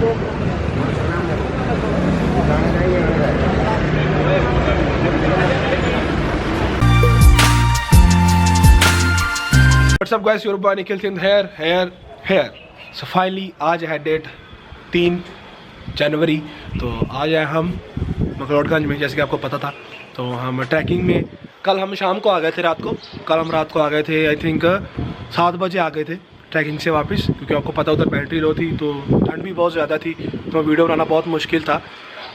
What's up guys, Yoruba Nikhil Singh here. So finally आज है date 3 जनवरी। तो आज है हम मकलोडगंज में, जैसे कि आपको पता था। तो हम ट्रैकिंग में कल हम शाम को आ गए थे, कल हम रात को आ गए थे। आई थिंक 7 बजे आ गए थे ट्रैकिंग से वापस, क्योंकि आपको पता उधर बैटरी लो थी, तो ठंड भी बहुत ज़्यादा थी, तो वीडियो बनाना बहुत मुश्किल था।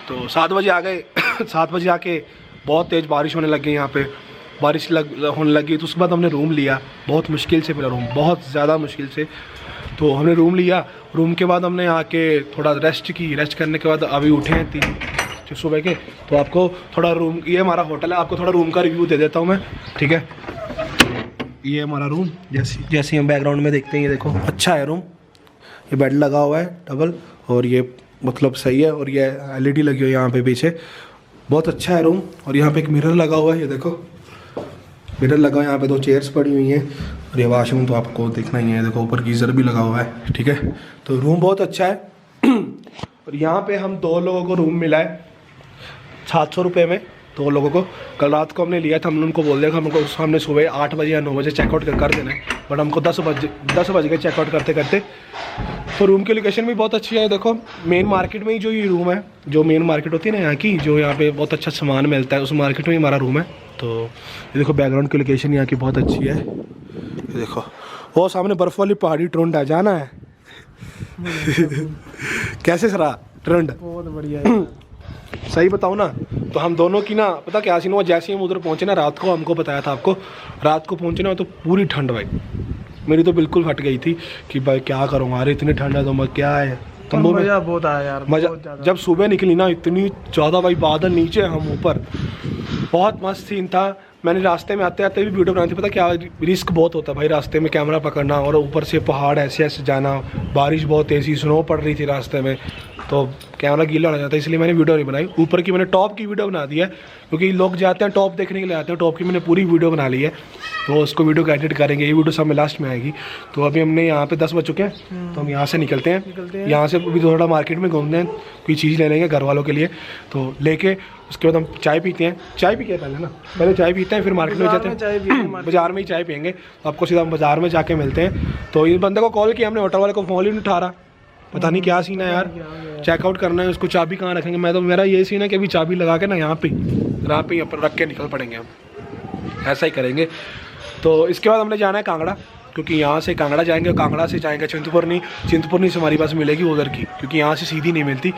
तो 7 बजे आ गए। 7 बजे आके बहुत तेज़ बारिश होने लग गई, यहाँ पे बारिश होने लगी। तो उसके बाद हमने रूम लिया, बहुत मुश्किल से मिला रूम, बहुत ज़्यादा मुश्किल से। तो हमने रूम लिया, रूम के बाद हमने आके थोड़ा रेस्ट की। रेस्ट करने के बाद अभी उठे हैं 3 सुबह के। तो आपको थोड़ा रूम, ये हमारा होटल है, आपको थोड़ा रूम का रिव्यू दे देता हूँ मैं, ठीक है। ये हमारा रूम, जैसे हम बैकग्राउंड में देखते हैं, ये देखो अच्छा है रूम। ये बेड लगा हुआ है डबल, और ये मतलब सही है। और ये LED लगी हुई है यहाँ पे पीछे, बहुत अच्छा है रूम। और यहाँ पे एक मिरर लगा हुआ है, ये देखो मिरर लगा हुआ है। यहाँ पे 2 चेयर्स पड़ी हुई हैं, और ये वॉशरूम तो आपको देखना ही है, देखो ऊपर गीज़र भी लगा हुआ है, ठीक है। तो रूम बहुत अच्छा है। और यहाँ पे हम 2 लोगों को रूम मिला है 700 रुपये में, 2 लोगों को। कल रात को हमने लिया था, हमने उनको बोल दिया कि हमको हमने सुबह 8 बजे या 9 बजे चेकआउट कर देना है, बट हमको 10 बज गए चेकआउट करते करते। तो रूम की लोकेशन भी बहुत अच्छी है। देखो मेन मार्केट में ही जो ये रूम है, जो मेन मार्केट होती है ना यहाँ की, जो यहाँ पे बहुत अच्छा सामान मिलता है, उस मार्केट में ही हमारा रूम है। तो ये देखो बैकग्राउंड की लोकेशन यहाँ की बहुत अच्छी है। ये देखो वो सामने बर्फ़ वाली पहाड़ी ट्रुंड है, जाना है। कैसे सरा ट्रुंड? बहुत बढ़िया है। सही बताऊँ ना, तो हम दोनों की ना पता क्या सीन हुआ, जैसे ही हम उधर पहुँचे ना रात को, हमको बताया था आपको, रात को पहुँचे ना तो पूरी ठंड भाई, मेरी तो बिल्कुल फट गई थी कि भाई क्या करूँगा, अरे इतनी ठंड है तो मैं क्या है। तो मज़ा बहुत आया यार, मज़ा जब सुबह निकली ना, इतनी ज़्यादा भाई, बादल नीचे हम ऊपर, बहुत मस्त सीन था। मैंने रास्ते में आते आते भी वीडियो बनाई थी। पता क्या रिस्क बहुत होता है भाई रास्ते में कैमरा पकड़ना, और ऊपर से पहाड़ ऐसे ऐसे जाना, बारिश बहुत तेज़ी, स्नो पड़ रही थी रास्ते में, तो कैमरा गीला हो जाता है, इसलिए मैंने वीडियो नहीं बनाई। ऊपर की मैंने टॉप की वीडियो बना दी है, क्योंकि लोग जाते हैं टॉप देखने के लिए आते हैं, टॉप की मैंने पूरी वीडियो बना ली है। तो उसको वीडियो को एडिट करेंगे, ये वीडियो सब में लास्ट में आएगी। तो अभी हमने यहाँ पे 10 बज चुके हैं, तो हम यहाँ से निकलते हैं। यहाँ से भी थोड़ा मार्केट में घूमते हैं, कोई चीज़ ले लेंगे घर वालों के लिए। तो लेके उसके बाद हम चाय पीते हैं। चाय पी के पहले ना, पहले चाय पीते हैं, फिर मार्केट में जाते हैं, बाज़ार में ही चाय पियेंगे। आपको सीधा हम बाज़ार में जाके मिलते हैं। तो इस बंदे को कॉल किया हमने, होटल वाले को, फ़ोन ही नहीं उठा रहा, पता नहीं क्या सीन है यार। चेकआउट करना है उसको, चाबी कहाँ रखेंगे। मैं तो, मेरा ये सीन है कि अभी चाबी लगा के ना यहाँ पे ही रख के निकल पड़ेंगे, हम ऐसा ही करेंगे। तो इसके बाद हमने जाना है कांगड़ा, क्योंकि यहाँ से कांगड़ा जाएंगे, कांगड़ा से जाएंगे चिंतपूर्णी से हमारी बस मिलेगी उधर की, क्योंकि यहाँ से सीधी नहीं मिलती।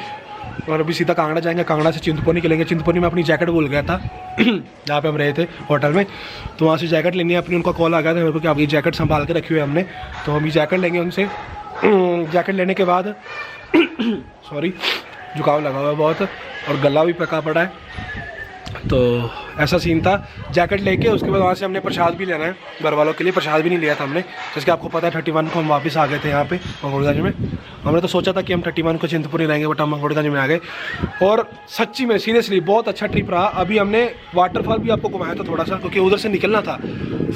और अभी सीधा कांगड़ा जाएंगे, कांगड़ा से चिंतपूर्णी के लेंगे। चिंतपूर्णी में अपनी जैकेट भूल गया था जहाँ पे हम रहे थे होटल में, तो वहाँ से जैकेट लेनी है अपनी। उनका कॉल आ गया था मेरे को कि आप ये जैकेट संभाल के रखी हुई है हमने, तो हम ये जैकेट लेंगे उनसे। जैकेट लेने के बाद सॉरी जुकाम लगा हुआ है बहुत, और गला भी पका पड़ा है। तो ऐसा सीन था। जैकेट लेके उसके बाद वहाँ से हमने प्रसाद भी लेना है घर वालों के लिए। प्रसाद भी नहीं लिया था हमने, जैसे आपको पता है 31 को हम वापस आ गए थे यहाँ पे मंगोड़गंज में। हमने तो सोचा था कि हम 31 को चिंतपूर्णी रहेंगे, बट हम मंगोड़गंज में आ गए। और सच्ची में सीरियसली बहुत अच्छा ट्रिप रहा। अभी हमने वाटरफॉल भी आपको घुमाया था थोड़ा सा, क्योंकि उधर से निकलना था,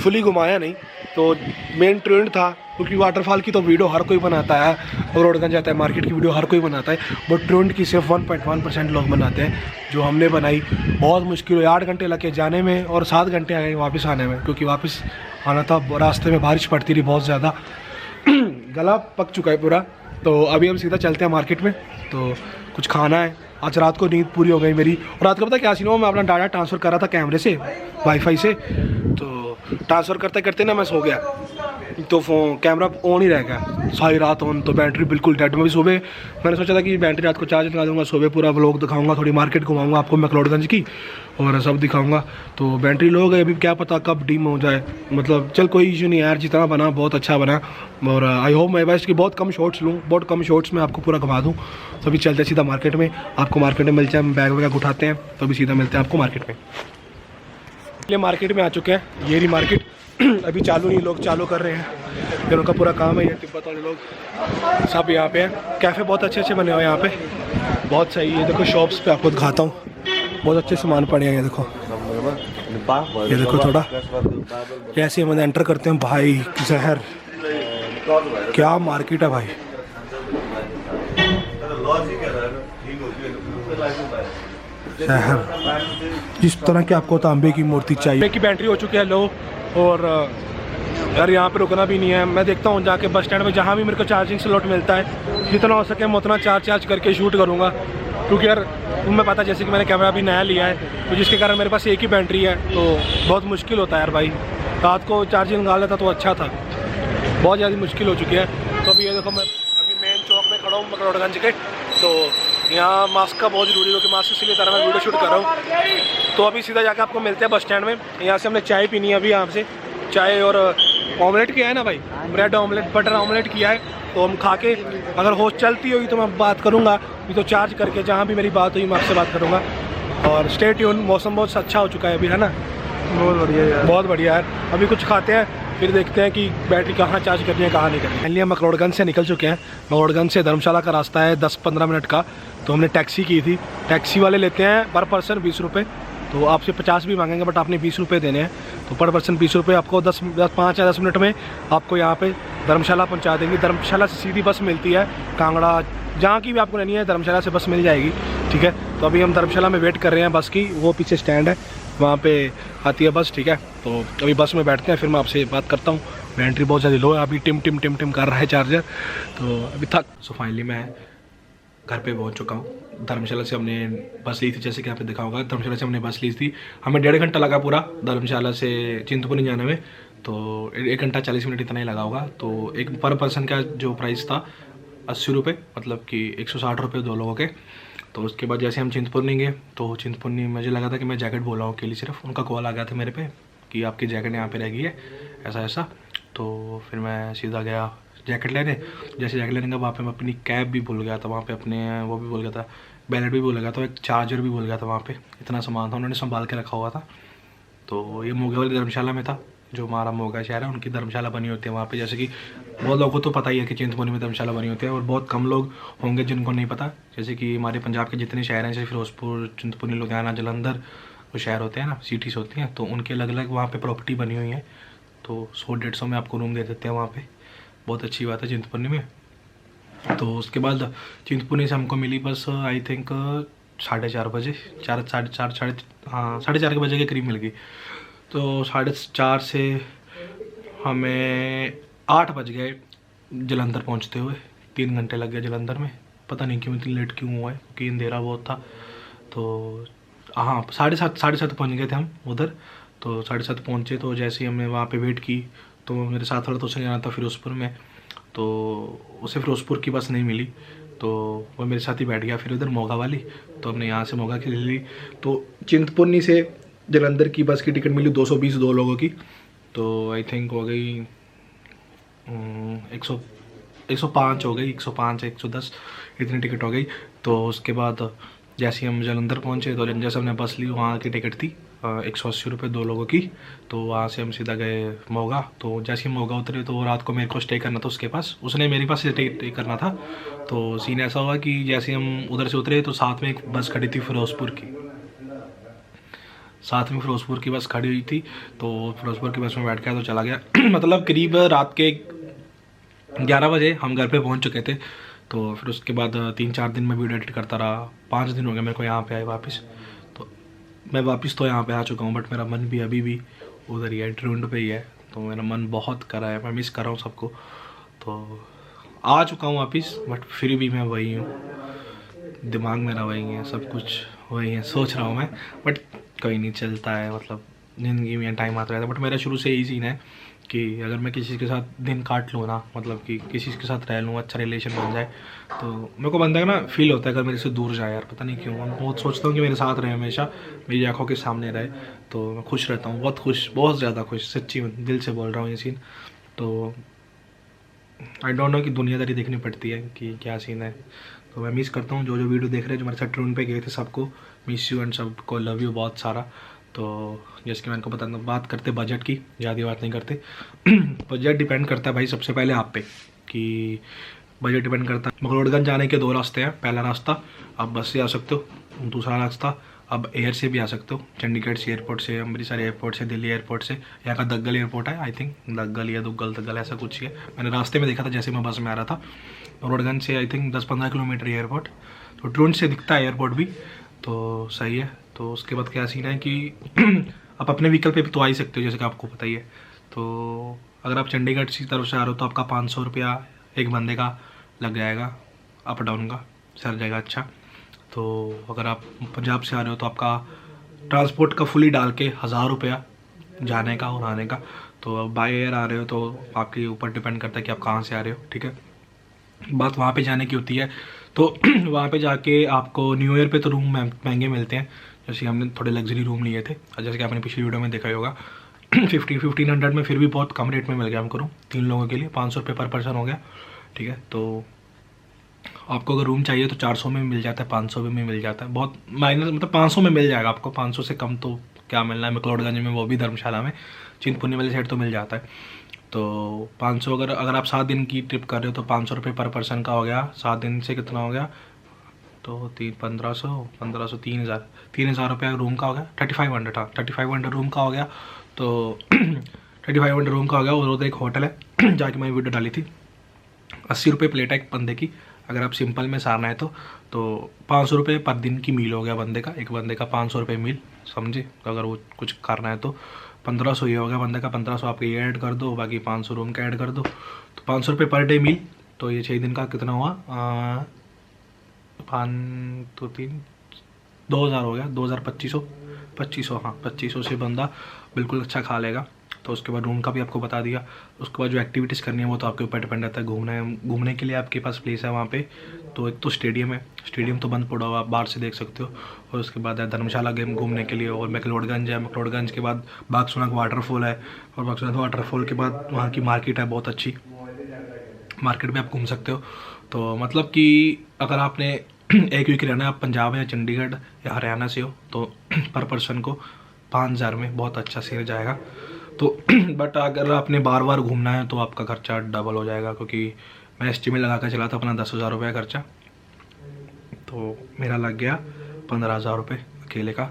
फुली घुमाया नहीं। तो मेन ट्रेंड था, क्योंकि वाटरफॉल की तो वीडियो हर कोई बनाता है, और रोडगंज जाता है मार्केट की वीडियो हर कोई बनाता है, बट ट्रेंड की सिर्फ 1.1% लोग बनाते हैं। जो हमने बनाई बहुत मुश्किल हुई, 8 घंटे लगे जाने में और 7 घंटे आए वापस आने में, क्योंकि वापस आना था, रास्ते में बारिश पड़ती रही बहुत ज़्यादा। गला पक चुका है पूरा। तो अभी हम सीधा चलते हैं मार्केट में, तो कुछ खाना है। आज रात को नींद पूरी हो गई मेरी। और रात को पता क्या सीन हुआ, मैं अपना डाटा ट्रांसफ़र कर रहा था कैमरे से, वाईफाई से। तो ट्रांसफ़र करते करते ना मैं सो गया, तो कैमरा ऑन ही रह गया सारी रात ऑन, तो बैटरी बिल्कुल डेड। मैं भी सुबह मैंने सोचा था कि बैटरी रात को चार्ज लगा दूँगा, सुबह पूरा व्लॉग दिखाऊंगा, थोड़ी मार्केट घुमाऊंगा आपको मकलोडगंज की, और सब दिखाऊंगा। तो बैटरी लो गई, अभी क्या पता कब डिम हो जाए। मतलब चल कोई इशू नहीं यार, जितना बना बहुत अच्छा बना। और आई होप मैं बेस्ट कि बहुत कम शॉट्स लूँ, बहुत कम शॉट्स में आपको पूरा घुमा दूँ। तो अभी चलते सीधा मार्केट में, आपको मार्केट में मिल जाए, हम बैग वगैरह उठाते हैं, तो अभी सीधा मिलते हैं आपको मार्केट में। इसलिए मार्केट में आ चुके हैं, ये रही मार्केट। अभी चालू नहीं, लोग चालू कर रहे हैं, फिर उनका पूरा काम है। ये तिब्बत वाले लोग सब यहाँ पे हैं। कैफ़े बहुत अच्छे अच्छे बने हुए हैं यहाँ पे, बहुत सही है। देखो शॉप्स पे आपको दिखाता हूँ, बहुत अच्छे सामान पड़े हैं। ये देखो थोड़ा जैसे हम एंटर करते हैं भाई, जहर क्या मार्केट है भाई। शहर जिस तरह की आपको तांबे की मूर्ति चाहिए की बैटरी हो चुकी है लो। और यार यहाँ पे रुकना भी नहीं है, मैं देखता हूँ जाके बस स्टैंड में जहाँ भी मेरे को चार्जिंग स्लॉट मिलता है जितना हो सके मैं उतना चार्ज करके शूट करूँगा। क्योंकि यार तुम्हें पता जैसे कि मैंने कैमरा भी नया लिया है तो जिसके कारण मेरे पास एक ही बैटरी है तो बहुत मुश्किल होता है यार भाई। रात को चार्जिंग लगा लेता तो अच्छा था, बहुत ज़्यादा मुश्किल हो चुकी है। तो अभी ये देखो मैं अभी मेन चौक में खड़ा हूँ मकरोडगंज के, तो यहाँ मास्क का बहुत ज़रूरी है क्योंकि मास्क इसीलिए तरह मैं वीडियो शूट कर रहा हूँ। तो अभी सीधा जाकर आपको मिलते हैं बस स्टैंड में। यहाँ से हमने चाय पीनी है, अभी यहाँ से चाय और ऑमलेट किया है ना भाई, ब्रेड ऑमलेट बटर ऑमलेट किया है। तो हम खा के अगर होश चलती होगी तो मैं बात करूँगा, नहीं तो चार्ज करके जहाँ भी मेरी बात हुई मैं आपसे बात करूँगा। और स्टे ट्यून, मौसम बहुत अच्छा हो चुका है अभी, है ना? बहुत बढ़िया यार, बहुत बढ़िया यार। अभी कुछ खाते हैं फिर देखते हैं कि बैटरी कहाँ चार्ज करनी है कहाँ नहीं करनी है। फाइनली हम मकरोडगंज से निकल चुके हैं। मकरोडगंज से धर्मशाला का रास्ता है 10-15 मिनट का। तो हमने टैक्सी की थी, टैक्सी वाले लेते हैं पर पर्सन 20 रुपये, तो आपसे 50 भी मांगेंगे बट आपने 20 रुपये देने हैं। तो पर पर्सन 20 रुपये, आपको 5 या 10 मिनट में आपको यहाँ पे धर्मशाला पहुँचा देंगे। धर्मशाला से सीधी बस मिलती है कांगड़ा, जहाँ की भी आपको लेनी है धर्मशाला से बस मिल जाएगी, ठीक है। तो अभी हम धर्मशाला में वेट कर रहे हैं बस की, वो पीछे स्टैंड है वहाँ पे आती है बस, ठीक है। तो अभी बस में बैठते हैं फिर मैं आपसे बात करता हूँ। बैटरी बहुत ज़्यादा लो है, अभी टिम टिम टिम टिम कर रहा है चार्जर, तो अभी थक। सो फाइनली मैं घर पे पहुंच चुका हूँ। धर्मशाला से हमने बस ली थी, जैसे कि यहाँ पे दिखा होगा, धर्मशाला से हमने बस ली थी। हमें 1.5 घंटा लगा पूरा धर्मशाला से चिंतपूर्णी जाने में, तो 1 घंटा 40 मिनट इतना ही लगा होगा। तो एक पर पर्सन का जो प्राइस था 80 रुपये, मतलब कि 160 रुपये 2 लोगों के। तो उसके बाद जैसे हम चिंतपूर्णी गए तो चिंतपूर्णी मुझे लगा था कि मैं जैकेट बोला हूँ अकेली, सिर्फ उनका कॉल आ गया था मेरे पे कि आपकी जैकेट यहाँ पे रह गई है ऐसा ऐसा। तो फिर मैं सीधा गया जैकेट लेने। जैसे जैकेट लेने का वहाँ पे मैं अपनी कैब भी भूल गया था, वहाँ पे अपने वो भी भूल गया था, बैलेट भी भूल गया था, एक चार्जर भी भूल गया था। वहाँ पे इतना सामान था, उन्होंने संभाल के रखा हुआ था। तो ये मोगे वाली धर्मशाला में था, जो हमारा मोगा शहर है उनकी धर्मशाला बनी होती है वहाँ पे। जैसे कि बहुत लोगों को तो पता ही है कि चिंतपूर्णी में धर्मशाला बनी होती है, और बहुत कम लोग होंगे जिनको नहीं पता। जैसे कि हमारे पंजाब के जितने शहर हैं, जैसे फिरोजपुर, चिंतपूर्णी, लुधियाना, जलंधर, वो शहर होते हैं ना, सिटीज़ होती हैं, तो उनके अलग अलग वहाँ पे प्रॉपर्टी बनी हुई है। तो 100-150 में आपको रूम दे देते हैं वहाँ पे, बहुत अच्छी बात है चिंतपूर्णी में। तो उसके बाद चिंतपूर्णी से हमको मिली बस आई थिंक 4:30 बजे, 4:30 के बजे के करीब मिल गई। तो 4:30 से हमें 8 बज गए जलंधर पहुंचते हुए। 3 घंटे लग गए जलंधर में, पता नहीं क्यों इतनी लेट क्यों हुआ है, क्योंकि अंधेरा बहुत था। तो हाँ 7:30 पहुँच गए थे हम उधर। तो 7:30 पहुँचे, तो जैसे ही हमने वहाँ पे वेट की तो मेरे साथ वाला तो उसे जाना था फिरोजपुर में, तो उसे फिरोजपुर की बस नहीं मिली, तो वो मेरे साथ ही बैठ गया फिर उधर मोगा वाली। तो हमने यहाँ से मोगा की ले ली। तो चिंतपूर्णी से जलंधर की बस की टिकट मिली 220 2 लोगों की। तो आई थिंक हो गई 105 हो गई, 105 110 इतनी टिकट हो गई। तो उसके बाद जैसे ही हम जलंधर पहुँचे तो जैसे हमने बस ली, वहाँ की टिकट थी 180 रुपये 2 लोगों की। तो वहाँ से हम सीधा गए मोगा। तो जैसे ही मोगा उतरे तो रात को मेरे को स्टे करना था उसके पास, उसने मेरे पास स्टे करना था। तो सीन ऐसा हुआ कि जैसे हम उधर से उतरे तो साथ में एक बस खड़ी थी फिरोजपुर की, साथ में फिरोजपुर की बस खड़ी हुई थी। तो फिरोजपुर की बस में बैठ गया तो चला गया मतलब करीब रात के 11 बजे हम घर पे पहुंच चुके थे। तो फिर उसके बाद 3-4 दिन में वीडियो एडिट करता रहा। 5 दिन हो गए मेरे को यहाँ पे आए वापस। तो मैं वापस तो यहाँ पे आ चुका हूँ, बट मेरा मन भी अभी भी उधर ही है, ट्रेंड पे ही है। तो मेरा मन बहुत कर रहा है, मैं मिस कर रहा हूँ सबको। तो आ चुका हूँ वापस, बट फिर भी मैं वही हूँ, दिमाग मेरा वही है, सब कुछ वही है, सोच रहा हूँ मैं, बट कोई नहीं, चलता है। मतलब ज़िंदगी में टाइम आता रहता है। बट मेरा शुरू से यही सीन है कि अगर मैं किसी के साथ दिन काट लूँ ना, मतलब कि किसी के साथ रह लूँ, अच्छा रिलेशन बन जाए, तो मेरे को बंदा ना फील होता है अगर मेरे से दूर जाए यार, पता नहीं क्यों। मैं बहुत सोचता हूँ कि मेरे साथ रहे, हमेशा मेरी आंखों के सामने रहे, तो मैं खुश रहता हूँ, बहुत खुश, बहुत ज़्यादा खुश, सच्ची दिल से बोल रहा हूँ ये सीन। तो आई डोंट नो कि दुनियादारी देखनी पड़ती है कि क्या सीन है। तो मैं मिस करता हूँ जो वीडियो देख रहे हैं, जो मेरे साथ ट्रेन पे गए थे, सबको मिस यू एंड सबको लव यू बहुत सारा। तो जैसे कि मैंने को पता, बात करते बजट की, ज़्यादा बात नहीं करते बजट डिपेंड करता है भाई सबसे पहले आप पे, कि बजट डिपेंड करता है। मकरोडगंज जाने के 2 रास्ते हैं। पहला रास्ता आप बस से आ सकते हो, दूसरा रास्ता अब एयर से भी आ सकते हो, चंडीगढ़ से एयरपोर्ट से, अमृतसर एयरपोर्ट से, दिल्ली एयरपोर्ट से। यहाँ का दग्गल एयरपोर्ट है, आई थिंक दग्गल या दुग्गल ऐसा कुछ है, मैंने रास्ते में देखा था जैसे मैं बस में आ रहा था। मकलोडगंज से आई थिंक 10-15 किलोमीटर एयरपोर्ट, तो ड्रोन से दिखता है एयरपोर्ट भी, तो सही है। तो उसके बाद क्या सीन है कि आप अपने व्हीकल पे भी तो आ ही सकते हो, जैसे कि आपको पता ही है। तो अगर आप चंडीगढ़ की तरफ से आ रहे हो तो आपका 500 रुपया एक बंदे का लग जाएगा, अप डाउन का सर जाएगा। अच्छा, तो अगर आप पंजाब से आ रहे हो तो आपका ट्रांसपोर्ट का फुली डाल के 1000 रुपया जाने का और आने का। तो बाय एयर आ रहे हो तो आपके ऊपर डिपेंड करता है कि आप कहाँ से आ रहे हो, ठीक है। बात वहाँ पे जाने की होती है, तो वहाँ पे जाके आपको न्यू ईयर पे तो रूम महंगे मिलते हैं, जैसे हमने थोड़े लग्जरी रूम लिए थे, और जैसे कि आपने पिछली वीडियो में देखा ही होगा 1500 में फिर भी बहुत कम रेट में मिल गया हमको रूम, 3 लोगों के लिए 500 रुपये पर पर्सन हो गया, ठीक है। तो आपको अगर रूम चाहिए तो 400 में मिल जाता है, 500 में मिल जाता है, बहुत माइनस मतलब 500 में मिल जाएगा आपको, 500 से कम तो क्या मिलना है मैक्लोडगंज में, वो भी धर्मशाला में, चिंतपूर्णी वाली साइड तो मिल जाता है। तो 500 अगर आप 7 दिन की ट्रिप कर रहे हो तो 500 रुपये पर पर्सन का हो गया, 7 दिन से कितना हो गया, तो 1500 3000 रुपया रूम का हो गया, 3500, हाँ 3500 रूम का हो गया। तो 3500 रूम का हो गया। और उधर एक होटल है जाके मैंने वीडियो डाली थी, 80 रुपये प्लेट है एक बंदे की, अगर आप सिंपल में सारना है तो 500 रुपये पर दिन की मील हो गया बंदे का, एक बंदे का 500 रुपये मील, समझे। अगर वो कुछ करना है तो 1500 ये हो गया बंदे का, 1500 आपके ये ऐड कर दो, बाकी 500 रूम का ऐड कर दो, तो 500 रुपये पर डे मील। तो ये 6 दिन का कितना हुआ, 2000 हो गया, 2500, हाँ 2500 से बंदा बिल्कुल अच्छा खा लेगा। तो उसके बाद रूम का भी आपको बता दिया। उसके बाद जो एक्टिविटीज़ करनी है वो तो आपके ऊपर डिपेंड रहता है। घूमने के लिए आपके पास प्लेस है वहाँ पे, तो एक तो स्टेडियम है, स्टेडियम तो बंद पड़ा हुआ, आप बाहर से देख सकते हो। और उसके बाद है धर्मशाला गेम घूमने के लिए, और मैक्लोडगंज है, मैक्लोडगंज के बाद बागसुनाग वाटरफॉल है, और बागसुनाग वाटरफॉल के बाद वहाँ की मार्केट है बहुत अच्छी, मार्केट में आप घूम सकते हो। तो मतलब कि अगर आपने एक वीक रहना है, आप पंजाब या चंडीगढ़ या हरियाणा से हो, तो पर पर्सन को 5000 में बहुत अच्छा सेल जाएगा। तो बट अगर आपने बार बार घूमना है तो आपका खर्चा डबल हो जाएगा, क्योंकि मैं एस्टिमेट लगा कर चला था अपना 10,000 रुपये खर्चा, तो मेरा लग गया 15,000 रुपये अकेले का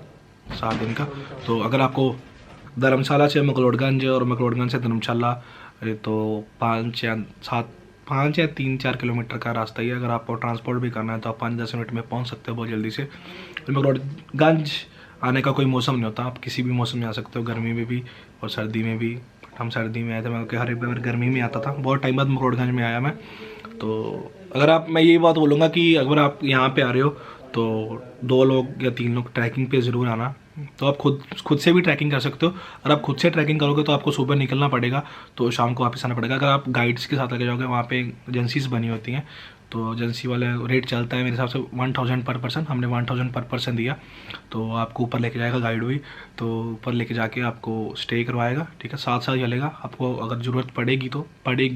7 दिन का। तो अगर आपको धर्मशाला से मैक्लोडगंज और मैक्लोडगंज से धर्मशाला तो 5 या 3-4 किलोमीटर का रास्ता ही है। अगर आपको ट्रांसपोर्ट भी करना है तो आप 5-10 मिनट में पहुंच सकते हो बहुत जल्दी से। मैक्लोडगंज आने का कोई मौसम नहीं होता, आप किसी भी मौसम में आ सकते हो, गर्मी में भी और सर्दी में भी। हम सर्दी में आए थे, मैं हर एक बार गर्मी में आता था, बहुत टाइम बाद मैक्लोडगंज में आया मैं। तो अगर मैं यही बात बोलूँगा कि अगर आप यहाँ पे आ रहे हो तो 2 लोग या 3 लोग ट्रैकिंग पे ज़रूर आना। तो आप खुद से भी ट्रैकिंग कर सकते हो। अगर आप खुद से ट्रैकिंग करोगे तो आपको सुबह निकलना पड़ेगा, तो शाम को वापस आना पड़ेगा। अगर आप गाइड्स के साथ लगे जाओगे, वहाँ पे एजेंसीज बनी होती हैं, तो एजेंसी वाले रेट चलता है मेरे हिसाब से 1000 पर पर्सन, हमने 1000 पर पर्सन दिया। तो आपको ऊपर लेके जाएगा गाइड भी, तो ऊपर लेके जाके आपको स्टे करवाएगा, ठीक है, साथ चलेगा। आपको अगर ज़रूरत पड़ेगी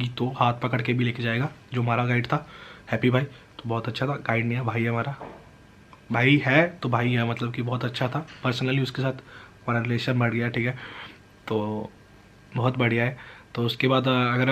तो हाथ पकड़ के भी लेके जाएगा। जो हमारा गाइड था हैप्पी भाई, तो बहुत अच्छा था। गाइड नहीं है, भाई है हमारा, भाई है तो भाई है, मतलब कि बहुत अच्छा था। पर्सनली उसके साथ हमारा रिलेशन बढ़ गया, ठीक है, तो बहुत बढ़िया है। तो उसके बाद अगर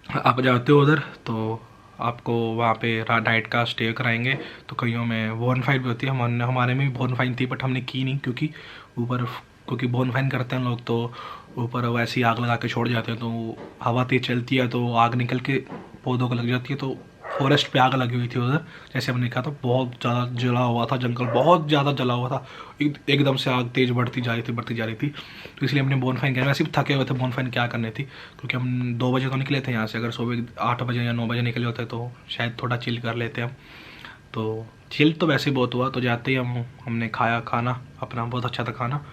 आप जाते हो उधर तो आपको वहाँ पे नाइट का स्टे कराएंगे। तो कईयों में बोनफायर भी होती है, हमारे में भी बोनफायर थी, बट हमने की नहीं, क्योंकि बोनफायर करते हैं लोग तो ऊपर वैसे ही आग लगा के छोड़ जाते हैं, तो हवा तेज चलती है तो आग निकल के पौधों को लग जाती है। तो फॉरेस्ट पे आग लगी हुई थी उधर, जैसे हमने कहा था, बहुत ज़्यादा जला हुआ था जंगल, बहुत ज़्यादा जला हुआ था, एकदम से आग तेज़ बढ़ती जा रही थी। तो इसलिए हमने बोनफायर किया। वैसे भी थके हुए थे, बोनफायर क्या करनी थी, क्योंकि हम 2 बजे तो निकले थे यहाँ से। अगर सुबह 8 बजे या 9 बजे निकले होते तो शायद थोड़ा चिल कर लेते हम। तो चिल तो वैसे बहुत हुआ। तो जाते ही हमने खाया खाना अपना, बहुत अच्छा था खाना।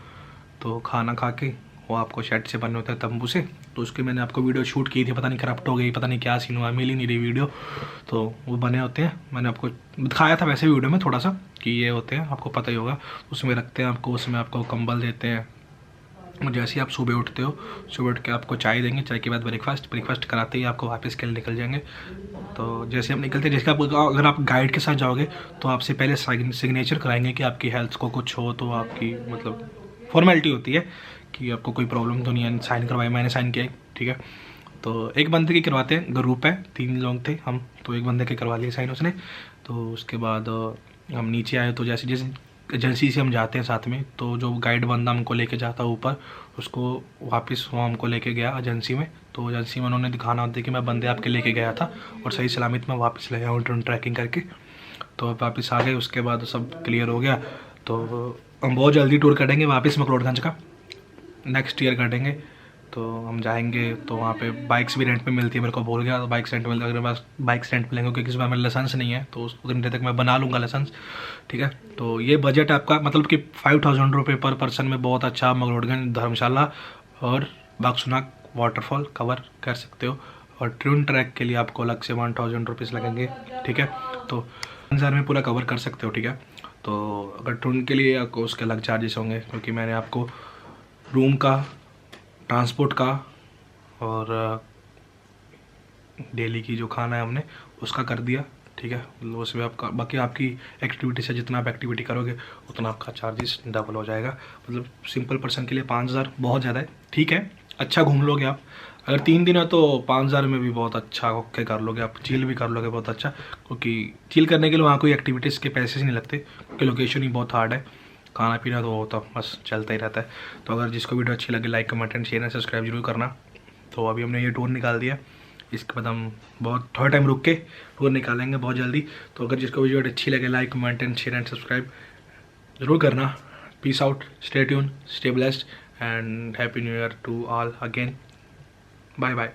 तो खाना खा के वो आपको शेड से बने होते हैं, तंबू से, तो उसके मैंने आपको वीडियो शूट की थी, पता नहीं करप्ट हो गई, पता नहीं क्या सीन हुआ, मिल ही नहीं रही वीडियो। तो वो बने होते हैं, मैंने आपको दिखाया था वैसे वीडियो में थोड़ा सा कि ये होते हैं, आपको पता ही होगा। उसमें रखते हैं आपको, उसमें आपको कंबल देते हैं। और जैसे ही आप सुबह उठते हो, सुबह उठ के आपको चाय देंगे, चाय के बाद ब्रेकफास्ट कराते ही आपको वापस के लिए निकल जाएंगे। तो जैसे हम निकलते हैं, जैसे अगर आप गाइड के साथ जाओगे तो आपसे पहले सिग्नेचर कराएंगे कि आपकी हेल्थ को कुछ हो तो आपकी मतलब फॉर्मेलिटी होती है कि आपको कोई प्रॉब्लम तो नहीं है। साइन करवाए, मैंने साइन किया, ठीक है। तो एक बंदे के करवाते हैं, ग्रुप है 3 लोग थे हम, तो एक बंदे के करवा लिए साइन उसने। तो उसके बाद हम नीचे आए, तो जैसे एजेंसी से हम जाते हैं साथ में, तो जो गाइड बंदा हमको लेके जाता है ऊपर, उसको वापस वो हमको लेके गया एजेंसी में, तो एजेंसी में उन्होंने दिखाना होता है कि मैं बंदे आपके लेके गया था और सही सलामत मैं वापस ले आया हूँ ड्रोन ट्रैकिंग करके। तो वापस आ गए, उसके बाद सब क्लियर हो गया। तो हम बहुत जल्दी टूर करेंगे वापस मकलोडगंज का, नेक्स्ट ईयर करेंगे। तो हम जाएंगे तो वहाँ पे बाइक्स भी रेंट पे मिलती है, मेरे को बोल गया तो बाइक्स रेंट मिलती है। अगर मेरे पास बाइक्स रेंट मिलेंगे क्योंकि इस बार मेरा लाइसेंस नहीं है, तो उतने देर तक मैं बना लूँगा लाइसेंस, ठीक है। तो ये बजट आपका मतलब कि 5000 रुपये पर पर्सन में बहुत अच्छा मकलोडगंज, धर्मशाला और बागसुनाग वाटरफॉल कवर कर सकते हो। और ट्रून ट्रैक के लिए आपको अलग से 1000 रुपीज़ लगेंगे, ठीक है। तो 1000 में पूरा कवर कर सकते हो, ठीक है। तो अगर ट्रून के लिए आपको उसके अलग चार्जेस होंगे, क्योंकि मैंने आपको रूम का, ट्रांसपोर्ट का और डेली की जो खाना है हमने उसका कर दिया, ठीक है। मतलब उसमें आपका बाकी आपकी एक्टिविटी से जितना आप एक्टिविटी करोगे उतना आपका चार्जेस डबल हो जाएगा। मतलब सिंपल पर्सन के लिए 5000 बहुत ज़्यादा है, ठीक है। अच्छा घूम लोगे आप, अगर 3 दिन है तो 5000 में भी बहुत अच्छा ओके कर लोगे आप, चिल भी कर लोगे बहुत अच्छा। क्योंकि चिल करने के लिए वहाँ कोई एक्टिविटीज़ के पैसे नहीं लगते, क्योंकि लोकेशन ही बहुत हार्ड है। खाना पीना तो वो तो बस चलता ही रहता है। तो अगर जिसको वीडियो अच्छी लगे like comment and share and subscribe जरूर करना। तो अभी हमने ये टूर निकाल दिया, इसके बाद हम बहुत थोड़ा टाइम रुक के टूर निकालेंगे बहुत जल्दी। तो अगर जिसको वीडियो अच्छी लगे like comment and share and subscribe जरूर करना। Peace out, stay tune, stay blessed and happy new year to all again. Bye bye.